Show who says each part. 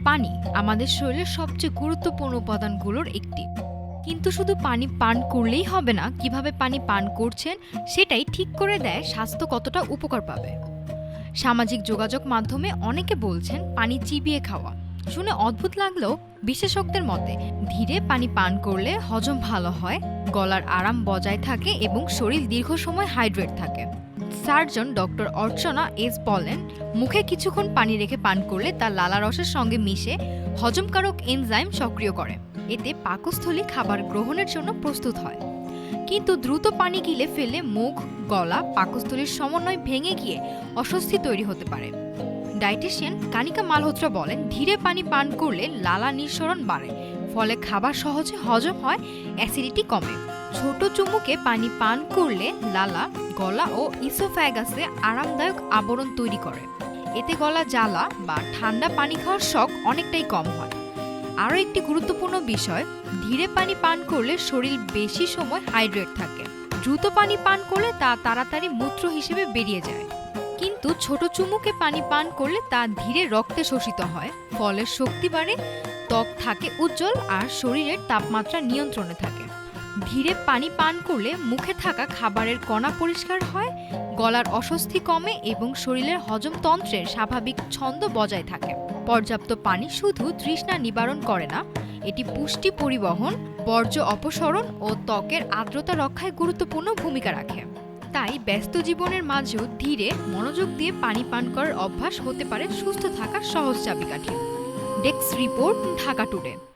Speaker 1: পানি আমাদের শরীরের সবচেয়ে গুরুত্বপূর্ণ উপাদানগুলোর একটি। কিন্তু শুধু পানি পান করলেই হবে না, কিভাবে পানি পান করছেন সেটাই ঠিক করে দেয় স্বাস্থ্য কতটা উপকার পাবে। সামাজিক যোগাযোগ মাধ্যমে অনেকে বলছেন পানি চিবিয়ে খাওয়া। শুনে অদ্ভুত লাগলেও বিশেষজ্ঞদের মতে ধীরে পানি পান করলে হজম ভালো হয়, গলার আরাম বজায় থাকে এবং শরীর দীর্ঘ সময় হাইড্রেট থাকে। সার্জন ডক্টর অর্চনা এস বলেন, মুখে কিছুক্ষণ পানি রেখে পান করলে তা লালারসের সঙ্গে মিশে হজমকারক এনজাইম সক্রিয় করে। এতে পাকস্থলী খাবার গ্রহণের জন্য প্রস্তুত হয়। কিন্তু দ্রুত পানি গিলে ফেললে মুখ, গলা, পাকস্থলীর সমন্বয় ভেঙে গিয়ে অস্বস্তি তৈরি হতে পারে। ডায়েটিশিয়ান কানিকা মালহোত্রা বলেন, ধীরে পানি পান করলে লালা নিঃসরণ বাড়ে, ফলে খাবার সহজে হজম হয়, অ্যাসিডিটি কমে। ছোট চুমুকে পানি পান করলে লালা, গলা ও ইসোফ্যাগাসে আরামদায়ক আবরণ তৈরি করে। এতে গলা জ্বালা বা ঠান্ডা পানি খাওয়ার শখ অনেকটাই কম হয়। আরও একটি গুরুত্বপূর্ণ বিষয়, ধীরে পানি পান করলে শরীর বেশি সময় হাইড্রেট থাকে। দ্রুত পানি পান করলে তা তাড়াতাড়ি মূত্র হিসেবে বেরিয়ে যায়। কিন্তু ছোট চুমুকে পানি পান করলে তা ধীরে রক্তে শোষিত হয়, ফলে শক্তি বাড়ে, ত্বক থাকে উজ্জ্বল আর শরীরের তাপমাত্রা নিয়ন্ত্রণে থাকে। ধীরে পানি পান করলে মুখে থাকা খাবারের কণা পরিষ্কার হয়, গলার অস্বস্তি কমে এবং শরীরের হজমতন্ত্রের স্বাভাবিক ছন্দ বজায় থাকে। পর্যাপ্ত পানি শুধু তৃষ্ণা নিবারণ করে না, এটি পুষ্টি পরিবহন, বর্জ্য অপসরণ ও ত্বকের আর্দ্রতা রক্ষায় গুরুত্বপূর্ণ ভূমিকা রাখে। তাই ব্যস্ত জীবনের মাঝেও ধীরে মনোযোগ দিয়ে পানি পান করার অভ্যাস হতে পারে সুস্থ থাকার সহজ চাবিকাঠি। Desk report, Dhaka today.